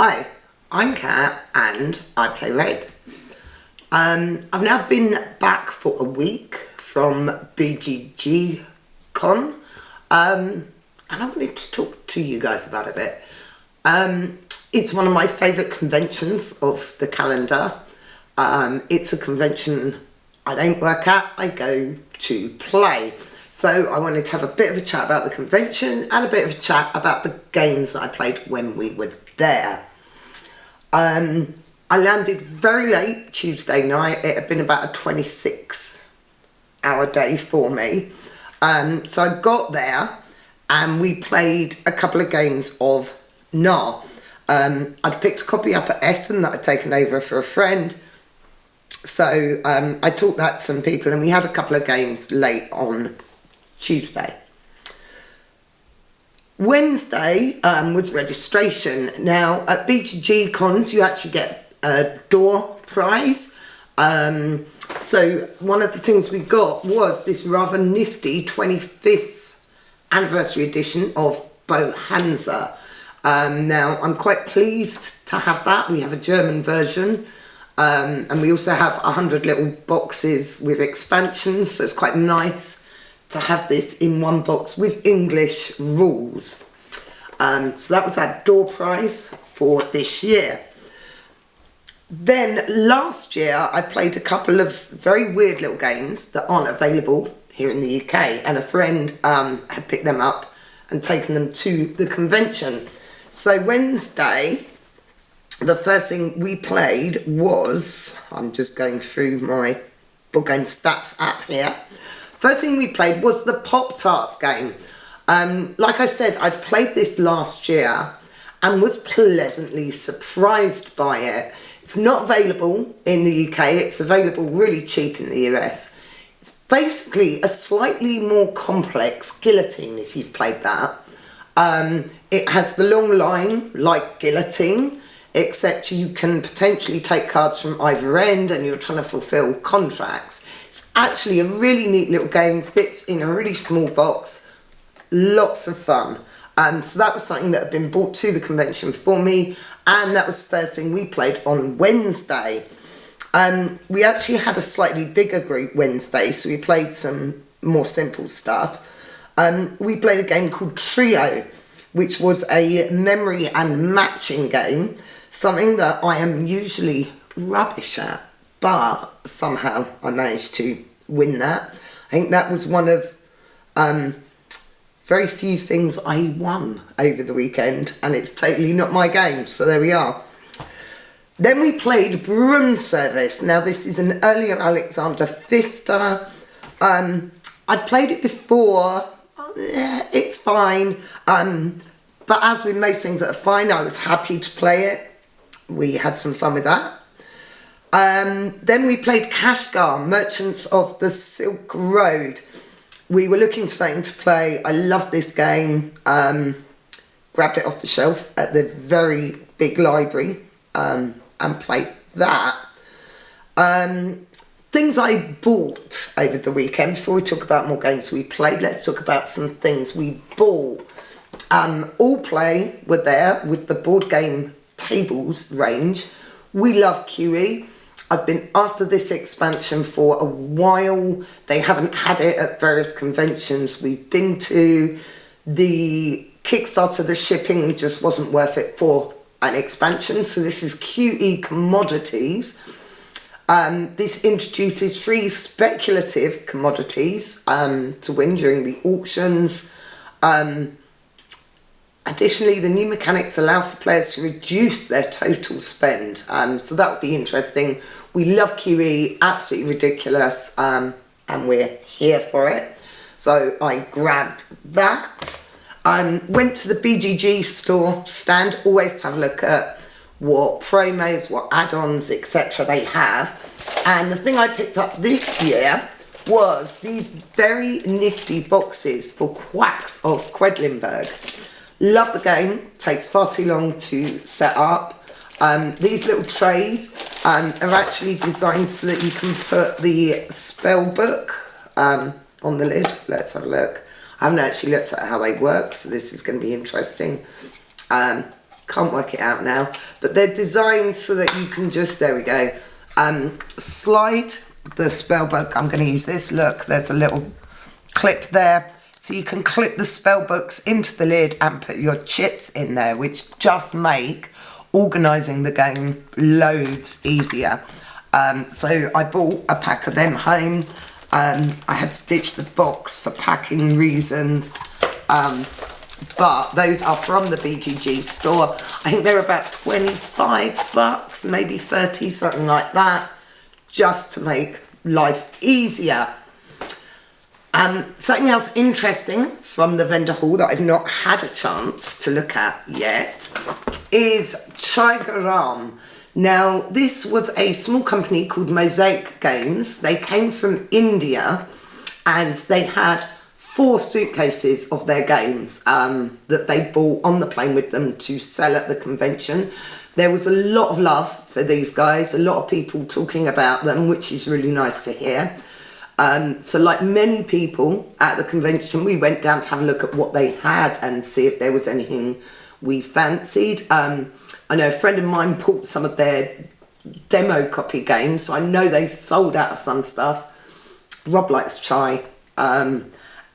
Hi, I'm Kat and I play Red. I've now been back for a week from BGG.CON and I wanted to talk to you guys about it a bit. It's one of my favourite conventions of the calendar. It's a convention I don't work at, I go to play. So I wanted to have a bit of a chat about the convention and a bit of a chat about the games that I played when we were there. I landed very late Tuesday night. It had been about a 26-hour day for me. So I got there and we played a couple of games of NAR. I'd picked a copy up at Essen that I'd taken over for a friend. So I taught that to some people and we had a couple of games late on Tuesday. Wednesday was registration. Now at BGG.CONs you actually get a door prize. So one of the things we got was this rather nifty 25th anniversary edition of Bohanza. Now I'm quite pleased to have that. We have a German version and we also have 100 little boxes with expansions, so it's quite nice to have this in one box with English rules. So that was our door prize for this year. Then last year I played a couple of very weird little games that aren't available here in the UK, and a friend had picked them up and taken them to the convention. So Wednesday, the first thing we played was, I'm just going through my board game stats app here. First thing we played was the Pop-Tarts game. Like I said, I'd played this last year and was pleasantly surprised by it. It's not available in the UK, it's available really cheap in the US. It's basically a slightly more complex guillotine if you've played that. It has the long line like guillotine, except you can potentially take cards from either end and you're trying to fulfill contracts. It's actually a really neat little game, fits in a really small box, lots of fun. So that was something that had been brought to the convention for me, and that was the first thing we played on Wednesday. We actually had a slightly bigger group Wednesday, so we played some more simple stuff. We played a game called Trio, which was a memory and matching game, something that I am usually rubbish at, but somehow I managed to win that. I think that was one of very few things I won over the weekend, and it's totally not my game, so there we are. Then we played Broom Service. Now this is an earlier Alexander Pfister. I'd played it before, it's fine, but as with most things that are fine, I was happy to play it. We had some fun with that. Then we played Kashgar, Merchants of the Silk Road. We were looking for something to play. I love this game. Grabbed it off the shelf at the very big library and played that. Things I bought over the weekend. Before we talk about more games we played, let's talk about some things we bought. All Play were there with the board game tables range. We love QE. I've been after this expansion for a while. They haven't had it at various conventions we've been to. The Kickstarter, the shipping just wasn't worth it for an expansion. So this is QE Commodities. This introduces 3 speculative commodities to win during the auctions. Additionally, the new mechanics allow for players to reduce their total spend, so that would be interesting. We love QE, absolutely ridiculous, and we're here for it. So I grabbed that. Went to the BGG store stand, always to have a look at what promos, what add-ons, etc. they have. And the thing I picked up this year was these very nifty boxes for Quacks of Quedlinburg. Love the game, takes far too long to set up. These little trays are actually designed so that you can put the spell book on the lid. Let's have a look. I haven't actually looked at how they work, so this is going to be interesting. can't work it out now, but they're designed so that you can just, there we go, slide the spell book. I'm going to use this, look, there's a little clip there, so you can clip the spell books into the lid and put your chips in there, which just make organising the game loads easier. So I bought a pack of them home. I had to ditch the box for packing reasons, but those are from the BGG store. I think they're about 25 bucks, maybe 30, something like that, just to make life easier. Something else interesting from the vendor hall that I've not had a chance to look at yet is Chaigaram. Now, this was a small company called Mosaic Games. They came from India and they had 4 suitcases of their games that they bought on the plane with them to sell at the convention. There was a lot of love for these guys, a lot of people talking about them, which is really nice to hear. So like many people at the convention, we went down to have a look at what they had and see if there was anything we fancied. I know a friend of mine bought some of their demo copy games, so I know they sold out of some stuff. Rob likes chai.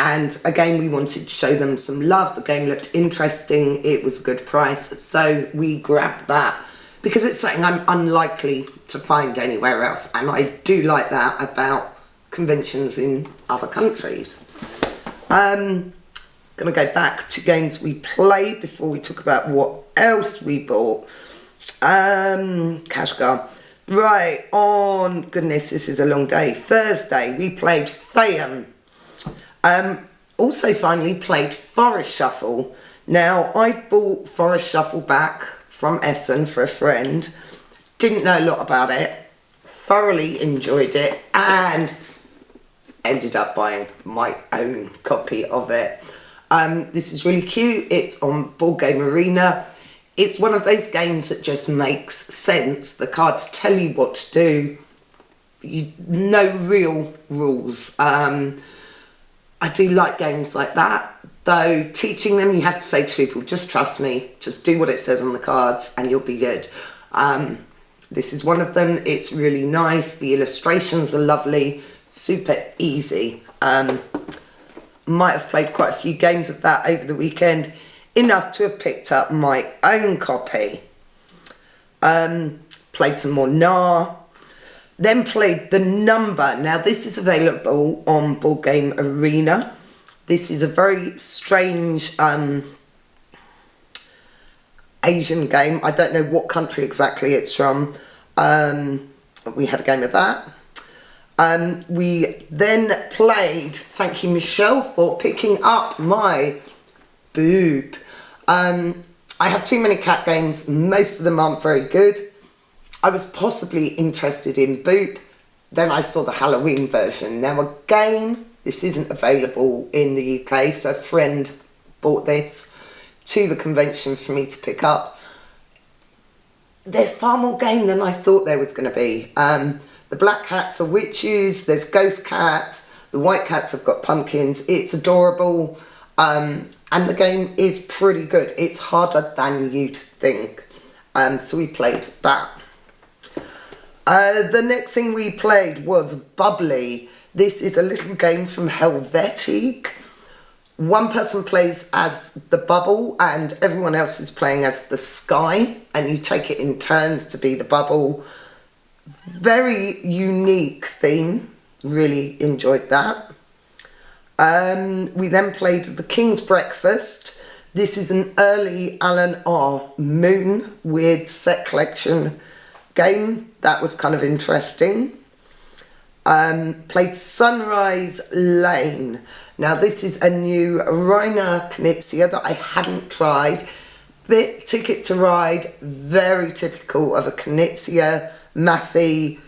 And again, we wanted to show them some love. The game looked interesting. It was a good price. So we grabbed that because it's something I'm unlikely to find anywhere else. And I do like that about conventions in other countries. Gonna go back to games we played before we talk about what else we bought. Kashgar. Right, on, goodness, this is a long day. Thursday, we played Fayum. Also finally played Forest Shuffle. Now, I bought Forest Shuffle back from Essen for a friend. Didn't know a lot about it. Thoroughly enjoyed it and ended up buying my own copy of it. This is really cute. It's on Board Game Arena. It's one of those games that just makes sense. The cards tell you what to do. No real rules. I do like games like that, though teaching them, you have to say to people, just trust me, just do what it says on the cards and you'll be good. This is one of them. It's really nice. The illustrations are lovely, super easy. Might have played quite a few games of that over the weekend, enough to have picked up my own copy. Played some more Nar. Then played The Number. Now this is available on Board Game Arena. This is a very strange Asian game. I don't know what country exactly it's from. We had a game of that. We then played, thank you Michelle for picking up my Boop. I have too many cat games. Most of them aren't very good. I was possibly interested in Boop. Then I saw the Halloween version. Now again, this isn't available in the UK, so a friend bought this to the convention for me to pick up. There's far more game than I thought there was going to be. The black cats are witches, there's ghost cats, the white cats have got pumpkins. It's adorable, and the game is pretty good. It's harder than you'd think. So we played that. The next thing we played was Bubbly. This is a little game from Helvetic. One person plays as the bubble and everyone else is playing as the sky, and you take it in turns to be the bubble. Very unique theme. Really enjoyed that. We then played The King's Breakfast. This is an early Alan R. Moon weird set collection game. That was kind of interesting. Played Sunrise Lane. Now this is a new Rainer Knizia that I hadn't tried. Bit Ticket to Ride, very typical of a Knizia, mathy,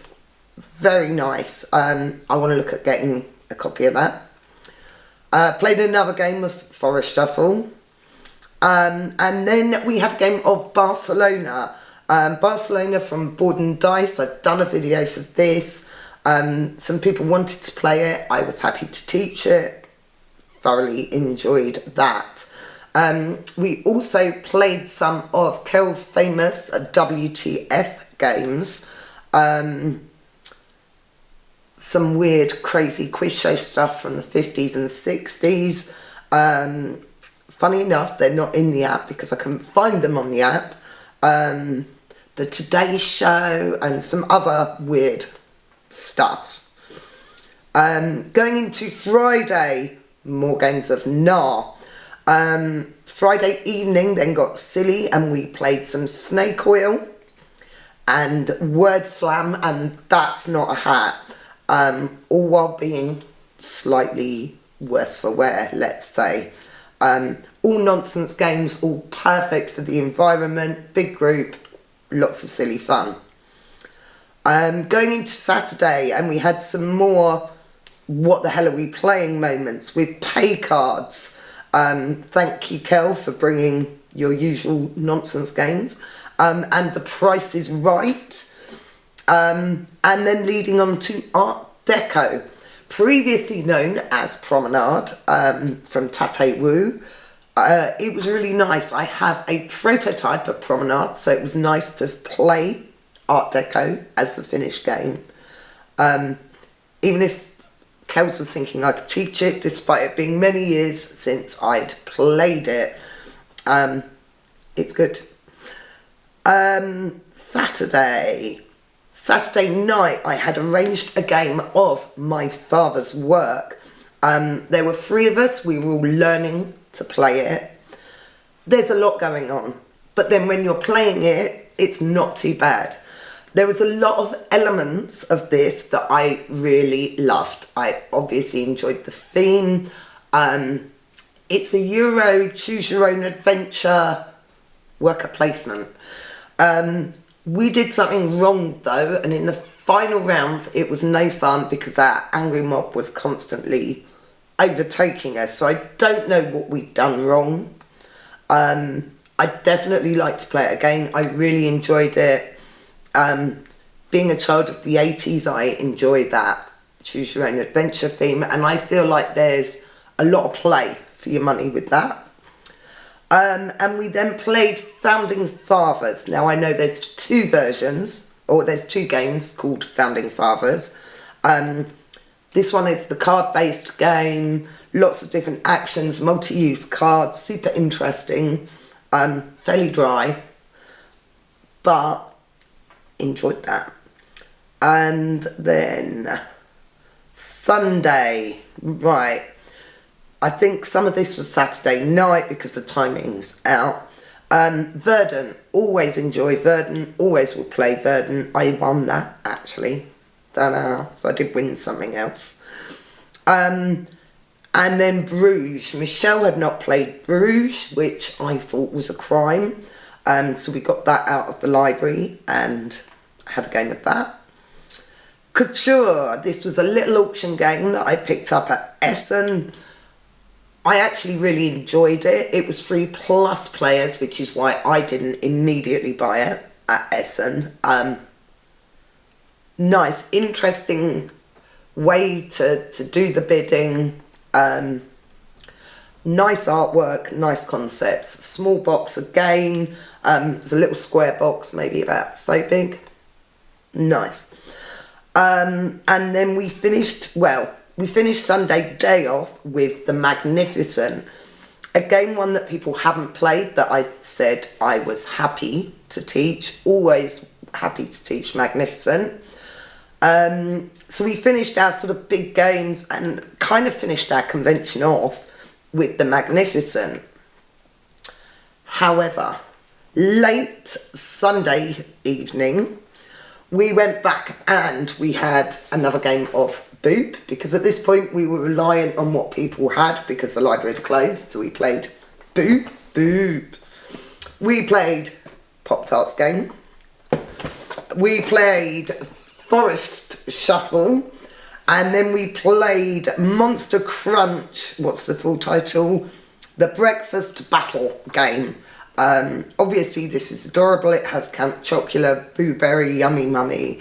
very nice. I want to look at getting a copy of that. Played another game of Forest Shuffle. And then we had a game of Barcelona. Barcelona from Board and Dice. I've done a video for this. Some people wanted to play it. I was happy to teach it. Thoroughly enjoyed that. We also played some of Kel's famous WTF games. Some weird, crazy quiz show stuff from the 50s and 60s. Funny enough, they're not in the app because I couldn't find them on the app. The Today Show and some other weird stuff. Going into Friday, more games of Nah. Friday evening then got silly and we played some Snake Oil and Word Slam and That's Not a Hat. All while being slightly worse for wear, let's say. All nonsense games, all perfect for the environment, big group, lots of silly fun. Going into Saturday and we had some more what the hell are we playing moments with pay cards. Thank you, Kel, for bringing your usual nonsense games. And The Price is Right. And then leading on to Art Deco, previously known as Promenade, from Tate Wu. It was really nice. I have a prototype of Promenade, so it was nice to play Art Deco as the finished game. Even if Kels was thinking I could teach it, despite it being many years since I'd played it. It's good. Saturday night, I had arranged a game of My Father's Work. There were 3 of us. We were all learning to play it. There's a lot going on, but then when you're playing it, it's not too bad. There was a lot of elements of this that I really loved. I obviously enjoyed the theme. It's a Euro choose your own adventure worker placement. We did something wrong though, and in the final rounds it was no fun because our angry mob was constantly overtaking us. So I don't know what we'd done wrong. I'd definitely like to play it again. I really enjoyed it. Being a child of the 80s, I enjoy that choose your own adventure theme, and I feel like there's a lot of play for your money with that. And we then played Founding Fathers. Now I know there's 2 versions, or there's 2 games called Founding Fathers. This one is the card-based game, lots of different actions, multi-use cards, super interesting, fairly dry, but enjoyed that. And then Sunday, right, I think some of this was Saturday night because the timing's out. Verdant, always enjoy Verdant, always will play Verdant. I won that actually, don't know how, so I did win something else. And then Bruges, Michelle had not played Bruges, which I thought was a crime. So we got that out of the library and had a game of that. Couture, this was a little auction game that I picked up at Essen. I actually really enjoyed it. It was 3+ players, which is why I didn't immediately buy it at Essen. Nice, interesting way to do the bidding. Nice artwork, nice concepts. Small box again. It's a little square box, maybe about so big. Nice. And then we finished Sunday day off with The Magnificent. Again, one that people haven't played that I said I was happy to teach. Always happy to teach Magnificent. So we finished our sort of big games and kind of finished our convention off with The Magnificent. However, late Sunday evening, we went back and we had another game of Boop, because at this point we were reliant on what people had because the library had closed, so we played Boop. We played Pop-Tarts game. We played Forest Shuffle, and then we played Monster Crunch, what's the full title? The Breakfast Battle game. Obviously this is adorable. It has Count Chocula, Blueberry, Yummy Mummy.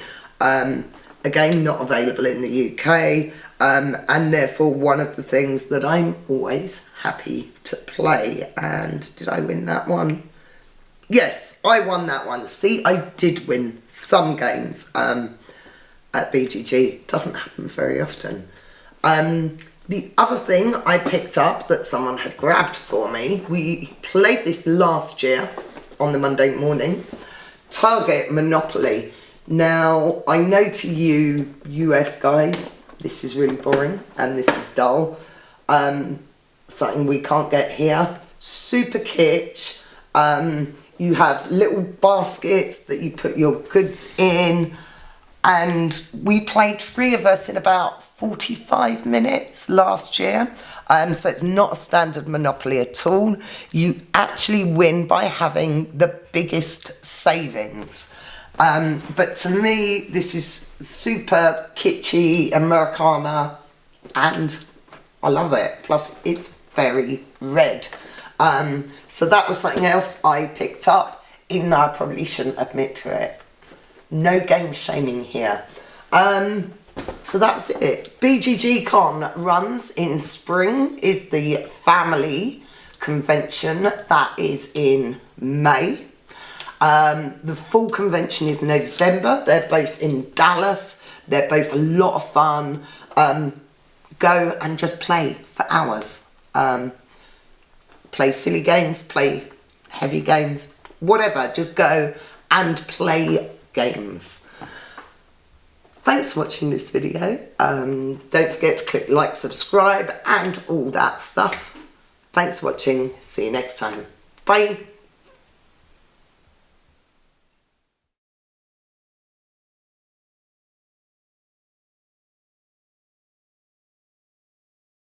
Again, not available in the UK. and therefore one of the things that I'm always happy to play. And did I win that one? Yes, I won that one. See, I did win some games at BGG. It doesn't happen very often. The other thing I picked up that someone had grabbed for me, we played this last year on the Monday morning, Target Monopoly. Now, I know to you US guys, this is really boring and this is dull. Something we can't get here. Super kitsch. You have little baskets that you put your goods in, and we played 3 of us in about 45 minutes last year. So it's not a standard Monopoly at all. You actually win by having the biggest savings. But to me, this is super kitschy, Americana, and I love it. Plus, it's very red. So that was something else I picked up, even though I probably shouldn't admit to it. No game shaming here. So that was it. BGG.CON runs in spring, is the family convention. That is in May. The full convention is November. They're both in Dallas. They're both a lot of fun. Go and just play for hours. Play silly games, play heavy games, whatever. Just go and play games. Thanks for watching this video. Don't forget to click like, subscribe and all that stuff. Thanks for watching. See you next time. Bye.